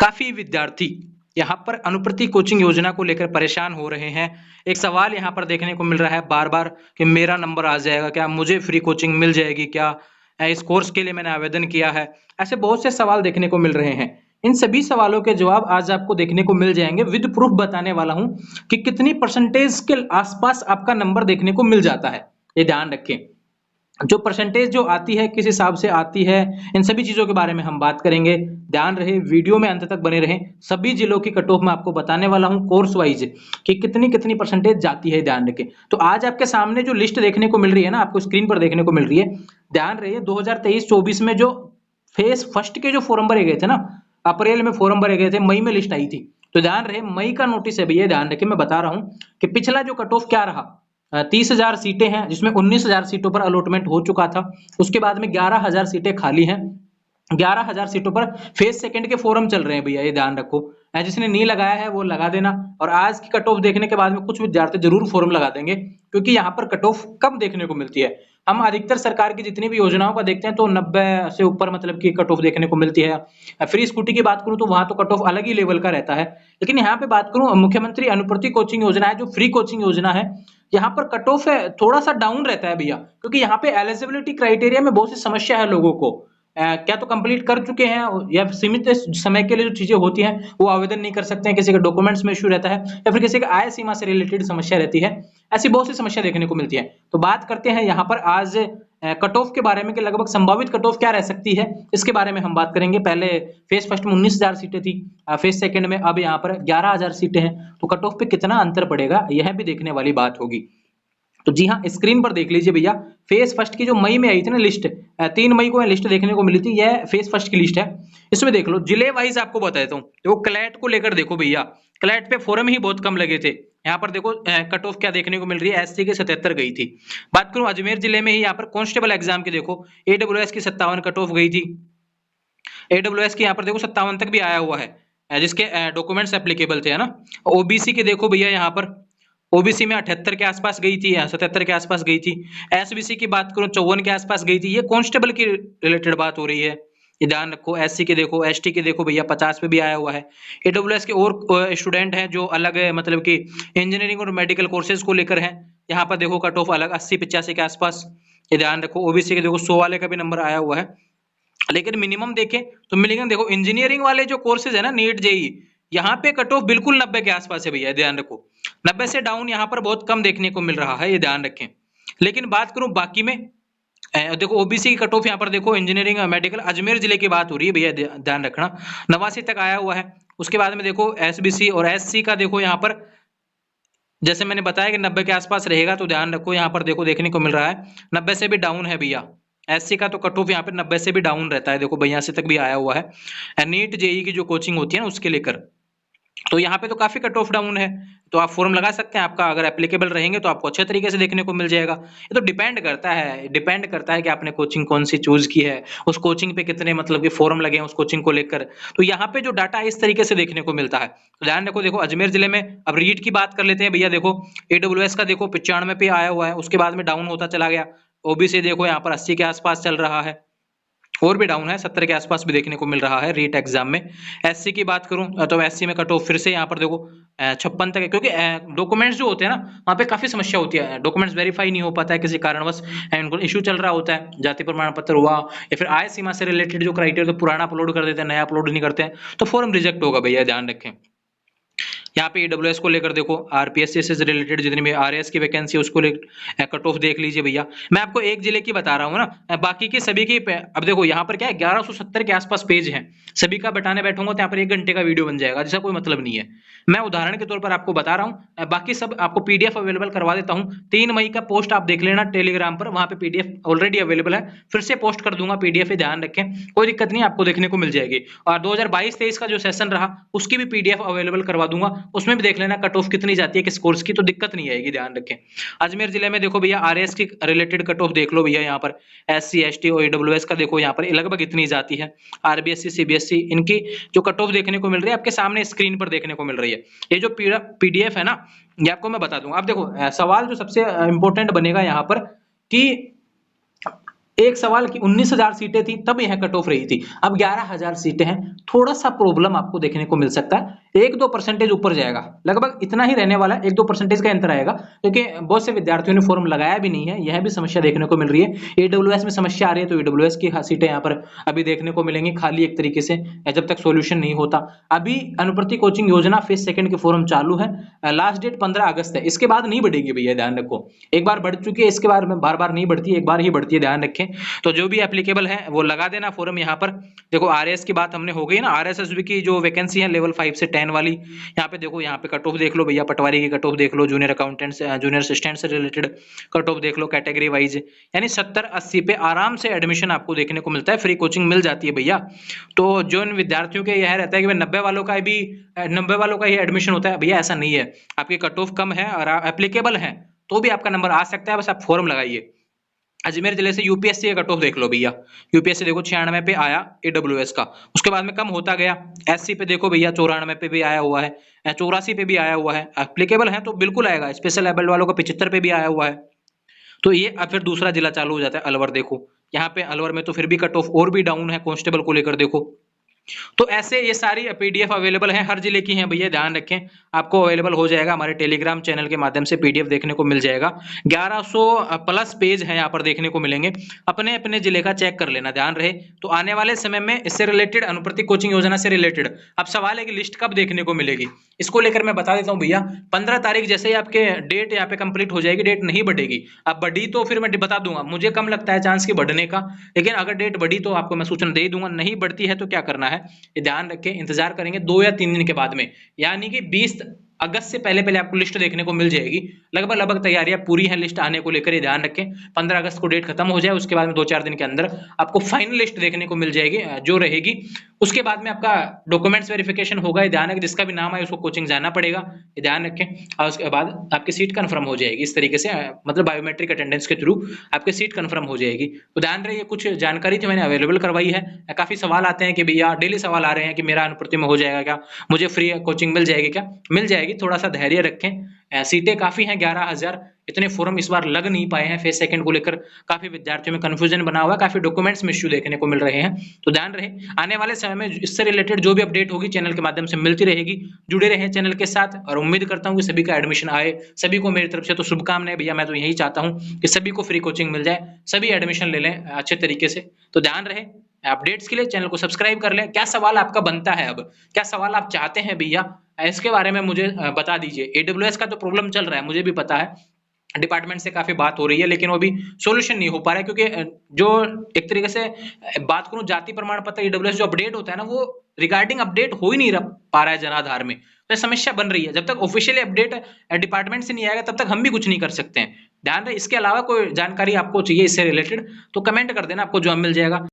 काफी विद्यार्थी यहाँ पर अनुप्रति कोचिंग योजना को लेकर परेशान हो रहे हैं। एक सवाल यहाँ पर देखने को मिल रहा है बार बार कि मेरा नंबर आ जाएगा क्या, मुझे फ्री कोचिंग मिल जाएगी क्या, इस कोर्स के लिए मैंने आवेदन किया है। ऐसे बहुत से सवाल देखने को मिल रहे हैं। इन सभी सवालों के जवाब आज आपको देखने को मिल जाएंगे। विद प्रूफ बताने वाला हूं कि कितनी परसेंटेज के आसपास आपका नंबर देखने को मिल जाता है। ये ध्यान रखें, जो परसेंटेज जो आती है किस हिसाब से आती है, इन सभी चीजों के बारे में हम बात करेंगे। ध्यान रहे, वीडियो में अंत तक बने रहें। सभी जिलों की कट ऑफ मैं आपको बताने वाला हूं कोर्स वाइज कि कितनी कितनी परसेंटेज जाती है, ध्यान रखें। तो आज आपके सामने जो लिस्ट देखने को मिल रही है ना, आपको स्क्रीन पर देखने को मिल रही है। ध्यान रहे 2023-24 में जो फेज फर्स्ट के जो फॉर्म भरे गए थे ना, अप्रैल में फॉर्म भरे गए थे, मई में लिस्ट आई थी। तो ध्यान रहे मई का नोटिस है भैया, ध्यान रखें। मैं बता रहा हूं कि पिछला जो कट ऑफ क्या रहा, 30,000 सीटें हैं जिसमें 19,000 सीटों पर अलॉटमेंट हो चुका था। उसके बाद में 11,000 सीटें खाली हैं। 11,000 सीटों पर फेज सेकंड के फॉर्म चल रहे हैं भैया, ये ध्यान रखो। जिसने नहीं लगाया है वो लगा देना। और आज की कट ऑफ देखने के बाद में कुछ विद्यार्थी जरूर फॉर्म लगा देंगे, क्योंकि यहाँ पर कट ऑफ कम देखने को मिलती है। हम अधिकतर सरकार की जितनी भी योजनाओं का देखते हैं तो 90 से ऊपर मतलब की कट ऑफ देखने को मिलती है। फ्री स्कूटी की बात करूं तो वहां तो कट ऑफ अलग ही लेवल का रहता है। लेकिन यहाँ पे बात करूं मुख्यमंत्री अनुप्रति कोचिंग योजना है, जो फ्री कोचिंग योजना है, यहाँ पर कट ऑफ है थोड़ा सा डाउन रहता है भैया, क्योंकि यहाँ पे एलिजिबिलिटी क्राइटेरिया में बहुत सी समस्या है लोगों को। क्या तो कंप्लीट कर चुके हैं या सीमित समय के लिए जो चीजें होती हैं वो आवेदन नहीं कर सकते हैं, किसी का डॉक्यूमेंट्स में इश्यू रहता है या फिर किसी का आय सीमा से रिलेटेड समस्या रहती है। ऐसी बहुत सी समस्या देखने को मिलती है। तो बात करते हैं यहाँ पर आज कट ऑफ के बारे में कि लगभग संभावित कट ऑफ क्या रह सकती है, इसके बारे में हम बात करेंगे। पहले फेज फर्स्ट में 19,000 सीटें थी, फेज सेकंड में अब यहाँ पर 11,000 सीटें हैं। तो कट ऑफ पे कितना अंतर पड़ेगा यह भी देखने वाली बात होगी। तो जी हाँ, स्क्रीन पर देख लीजिए भैया, फेज फर्स्ट की जो मई में आई थी ना लिस्ट, 3 मई को लिस्ट देखने को मिली थी, यह फेज फर्स्ट की लिस्ट है। इसमें देख लो जिले वाइज आपको बता देता हूँ। देखो क्लैट को लेकर देखो भैया, क्लैट पे फॉर्म ही बहुत कम लगे थे। यहाँ पर देखो कट ऑफ क्या देखने को मिल रही है, एससी के 77 गई थी। बात करूं अजमेर जिले में ही, यहाँ पर कांस्टेबल एग्जाम की देखो AWS की 57 कट ऑफ गई थी। AWS की यहाँ पर देखो 57 तक भी आया हुआ है, जिसके डॉक्यूमेंट्स एप्लीकेबल थे, है ना। ओबीसी के देखो भैया, यहाँ पर ओबीसी में 78 के आसपास गई थी, 77 के आसपास गई थी। एसबीसी की बात करूं 54 के आसपास गई थी। ये कांस्टेबल की रिलेटेड बात हो रही है, ये ध्यान रखो। एससी के देखो, एसटी के देखो भैया 50 पे भी आया हुआ है। एडब्ल्यूएस के और स्टूडेंट हैं जो अलग है, मतलब कि इंजीनियरिंग और मेडिकल कोर्सेज को लेकर हैं। यहाँ पर देखो कट ऑफ अलग 80-85 के आसपास, ये ध्यान रखो। ओबीसी के देखो 100 वाले का भी नंबर आया हुआ है। लेकिन मिनिमम देखें तो मिनिमम देखो इंजीनियरिंग वाले जो कोर्सेज है ना, नीट जेई, यहाँ पे कट ऑफ बिल्कुल 90 के आसपास है भैया, ध्यान रखो। 90 से डाउन यहाँ पर बहुत कम देखने को मिल रहा है, ये ध्यान रखें। लेकिन बात करूं बाकी में, देखो ओबीसी की कट ऑफ यहाँ पर देखो इंजीनियरिंग मेडिकल अजमेर जिले की बात हो रही है भैया, ध्यान रखना 89 तक आया हुआ है। उसके बाद में देखो एसबीसी और एससी का देखो यहाँ पर, जैसे मैंने बताया कि 90 के आसपास रहेगा, तो ध्यान रखो यहाँ पर देखो देखने को मिल रहा है 90 से भी डाउन है भैया। एससी का तो कट ऑफ यहाँ पे 90 से भी डाउन रहता है, देखो 82 तक भी आया हुआ है। नीट जेई की जो कोचिंग होती है ना उसके लेकर, तो यहाँ पे तो काफी कट ऑफ डाउन है। तो आप फॉर्म लगा सकते हैं, आपका अगर एप्लीकेबल रहेंगे तो आपको अच्छे तरीके से देखने को मिल जाएगा। ये तो डिपेंड करता है कि आपने कोचिंग कौन सी चूज की है, उस कोचिंग पे कितने मतलब कि फॉर्म लगे हैं उस कोचिंग को लेकर। तो यहाँ पे जो डाटा इस तरीके से देखने को मिलता है। तो ध्यान रखो, देखो अजमेर जिले में, अब रीट की बात कर लेते हैं भैया। देखो AWS का देखो 95 पे आया हुआ है, उसके बाद में डाउन होता चला गया। ओबीसी देखो यहाँ पर 80 के आसपास चल रहा है, और भी डाउन है, 70 के आसपास भी देखने को मिल रहा है रीट एग्जाम में। एससी की बात करूं तो एससी में कट ऑफ फिर से यहाँ पर देखो 56 तक है, क्योंकि डॉक्यूमेंट्स जो होते हैं ना वहाँ पे काफी समस्या होती है, डॉक्यूमेंट्स वेरीफाई नहीं हो पाता है किसी कारणवश, उनको इशू चल रहा होता है। जाति प्रमाण पत्र हुआ या फिर आय सीमा से रिलेटेड जो क्राइटेरिया, तो पुराना अपलोड कर देते हैं, नया अपलोड नहीं करते हैं, तो फॉर्म रिजेक्ट होगा भैया, ध्यान रखें। यहाँ पे AWS को लेकर देखो, आरपीएससी से रिलेटेड जितनी भी आरएएस की वैकेंसी उसको कट ऑफ देख लीजिए भैया। मैं आपको एक जिले की बता रहा हूँ ना, बाकी की सभी की अब देखो यहाँ पर क्या है, 1170 के आसपास पेज हैं। सभी का बताने बैठूंगा तो यहाँ पर 1 घंटे का वीडियो बन जाएगा, जिसका कोई मतलब नहीं है। मैं उदाहरण के तौर पर आपको बता रहा हूँ, बाकी सब आपको पीडीएफ अवेलेबल करवा देता हूँ। 3 मई का पोस्ट आप देख लेना टेलीग्राम पर, वहां पे पीडीएफ ऑलरेडी अवेलेबल है, फिर से पोस्ट कर दूंगा पीडीएफ, ध्यान रखें, कोई दिक्कत नहीं आपको देखने को मिल जाएगी। और 2022-23 का जो सेशन रहा उसकी भी पीडीएफ अवेलेबल करवा दूंगा, उसमें भी देख लेना कट ऑफ कितनी जाती है किस कोर्स की, तो दिक्कत नहीं आएगी, ध्यान रखें। अजमेर जिले में देखो भैया आरएस की रिलेटेड कट ऑफ देख लो भैया, यहाँ पर एससी एसटी और ईडब्ल्यूएस का देखो यहाँ पर लगभग इतनी जाती है। आरबीएससी सीबीएसई इनकी जो कट ऑफ देखने को मिल रही है आपके सामने स्क्रीन पर देखने को मिल रही है। ये जो पीडीएफ है ना, ये आपको मैं बता दूंगा। अब देखो सवाल जो सबसे इंपॉर्टेंट बनेगा यहाँ पर कि एक सवाल की 19,000 सीटें थी तब यह कट ऑफ रही थी, अब 11,000 सीटें हैं, थोड़ा सा प्रॉब्लम आपको देखने को मिल सकता है, 1-2% ऊपर जाएगा, लगभग इतना ही रहने वाला है, 1-2% का अंतर आएगा, क्योंकि बहुत से विद्यार्थियों ने फॉर्म लगाया भी नहीं है, यह भी समस्या देखने को मिल रही है। ईडब्ल्यूएस में समस्या आ रही है तो ईडब्ल्यूएस की सीटें यहाँ पर अभी देखने को मिलेंगी खाली एक तरीके से, जब तक सोल्यूशन नहीं होता। अभी अनुप्रति कोचिंग योजना फेज सेकंड के फॉर्म चालू है, लास्ट डेट 15 अगस्त है, इसके बाद नहीं बढ़ेगी भैया, ध्यान रखो, एक बार बढ़ चुकी है, इसके बाद में बार बार नहीं बढ़ती है, एक बार ही बढ़ती है, ध्यान रखें। तो जो भी एप्लीकेबल है वो लगा देना फॉर्म। यहाँ पर देखो आरएस की बात हमने हो गई ना, आरएसएसबी की जो वैकेंसी है लेवल 5 से 10 वाली, यहाँ पे देखो, यहाँ पे कट ऑफ देख लो भैया, पटवारी की कट ऑफ देख लो, जूनियर अकाउंटेंट से जूनियर असिस्टेंट से रिलेटेड कट ऑफ देख लो कैटेगरी वाइज, यानी 70-80 पे आराम से एडमिशन आपको देखने को मिलता है, फ्री कोचिंग मिल जाती है भैया। तो जो इन विद्यार्थियों के यह रहता है कि 90 वालों का भी 90 वालों का ही एडमिशन होता है, भैया ऐसा नहीं है, आपकी कट ऑफ कम है और एप्लीकेबल है तो भी आपका नंबर आ सकता है, बस आप फॉर्म लगाइए। अजमेर जिले से यूपीएससी का कट ऑफ देख लो भैया, यूपीएससी देखो 96 पे आया एडब्ल्यूएस का, उसके बाद में कम होता गया। एससी पे देखो भैया 94 पे भी आया हुआ है, 84 पे भी आया हुआ है, एप्लीकेबल है तो बिल्कुल आएगा। स्पेशल एबल्ड वालों को 75 पे भी आया हुआ है। तो ये अब फिर दूसरा जिला चालू हो जाता है अलवर, देखो यहाँ पे अलवर में तो फिर भी कट ऑफ और भी डाउन है कांस्टेबल को लेकर, देखो। तो ऐसे ये सारी पीडीएफ अवेलेबल है, हर जिले की हैं भैया, ध्यान रखें, आपको अवेलेबल हो जाएगा हमारे टेलीग्राम चैनल के माध्यम से, पीडीएफ देखने को मिल जाएगा। 1100 प्लस पेज है यहाँ पर देखने को मिलेंगे, अपने अपने जिले का चेक कर लेना, ध्यान रहे। तो आने वाले समय में इससे रिलेटेड, अनुप्रति कोचिंग योजना से रिलेटेड, अब सवाल है कि लिस्ट कब देखने को मिलेगी, इसको लेकर मैं बता देता हूँ भैया। 15 तारीख जैसे ही आपके डेट यहाँ पे कंप्लीट हो जाएगी, डेट नहीं बढ़ेगी, अब बढ़ी तो फिर मैं बता दूंगा, मुझे कम लगता है चांस की बढ़ने का, लेकिन अगर डेट बढ़ी तो आपको मैं सूचना दे दूंगा, नहीं बढ़ती है तो क्या करना है ये ध्यान रखें, इंतजार करेंगे 2 या 3 दिन के बाद में, यानी कि 20 अगस्त से पहले पहले आपको लिस्ट देखने को मिल जाएगी। लगभग तैयारियां पूरी हैं लिस्ट आने को लेकर, ये ध्यान रखें। 15 अगस्त को डेट खत्म हो जाए, उसके बाद में 2-4 दिन के अंदर आपको फाइनल लिस्ट देखने को मिल जाएगी जो रहेगी। उसके बाद में आपका डॉक्यूमेंट्स वेरिफिकेशन होगा, ये ध्यान है कि जिसका भी नाम है उसको कोचिंग जाना पड़ेगा, ये ध्यान रखें। और उसके बाद आपकी सीट कंफर्म हो जाएगी, इस तरीके से मतलब बायोमेट्रिक अटेंडेंस के थ्रू आपकी सीट कंफर्म हो जाएगी। तो ध्यान रहे, कुछ जानकारी थी मैंने अवेलेबल करवाई है। काफी सवाल आते हैं कि भैया, डेली सवाल आ रहे हैं कि मेरा अनुप्रति में हो जाएगा क्या, मुझे फ्री कोचिंग मिल जाएगी क्या, मिल जाएगी, थोड़ा सा धैर्य रखें। सीटें काफी हैं, 11,000, इतने फॉर्म इस बार लग नहीं पाए हैं फेज सेकंड को लेकर, काफी विद्यार्थियों में कंफ्यूजन बना हुआ है, काफी डॉक्यूमेंट्स में इश्यू देखने को मिल रहे हैं। तो ध्यान रहे, आने वाले समय में इससे रिलेटेड जो भी अपडेट होगी चैनल के माध्यम से मिलती रहेगी, जुड़े रहें चैनल के साथ, और उम्मीद करता हूँ कि सभी का एडमिशन आए। सभी को मेरी तरफ से तो शुभकामनाएं भैया, मैं तो यही चाहता हूँ कि सभी को फ्री कोचिंग मिल जाए, सभी एडमिशन ले लें अच्छे तरीके से। तो ध्यान रहे, अपडेट्स के लिए चैनल को सब्सक्राइब कर लें। क्या सवाल आपका बनता है, अब क्या सवाल आप चाहते हैं भैया, इसके बारे में मुझे बता दीजिए। एडब्ल्यूएस का तो प्रॉब्लम चल रहा है, मुझे भी पता है, डिपार्टमेंट से काफी बात हो रही है, लेकिन वो भी सॉल्यूशन नहीं हो पा रहा है, क्योंकि जो एक तरीके से बात करूं, जाति प्रमाण पत्र ईडब्ल्यूएस जो अपडेट होता है ना, वो रिगार्डिंग अपडेट हो ही नहीं पा रहा है जनाधार में, तो समस्या बन रही है। जब तक ऑफिशियली अपडेट डिपार्टमेंट से नहीं आएगा तब तक हम भी कुछ नहीं कर सकते हैं, ध्यान रहे। इसके अलावा कोई जानकारी आपको चाहिए इससे रिलेटेड तो कमेंट कर देना, आपको जवाब मिल जाएगा।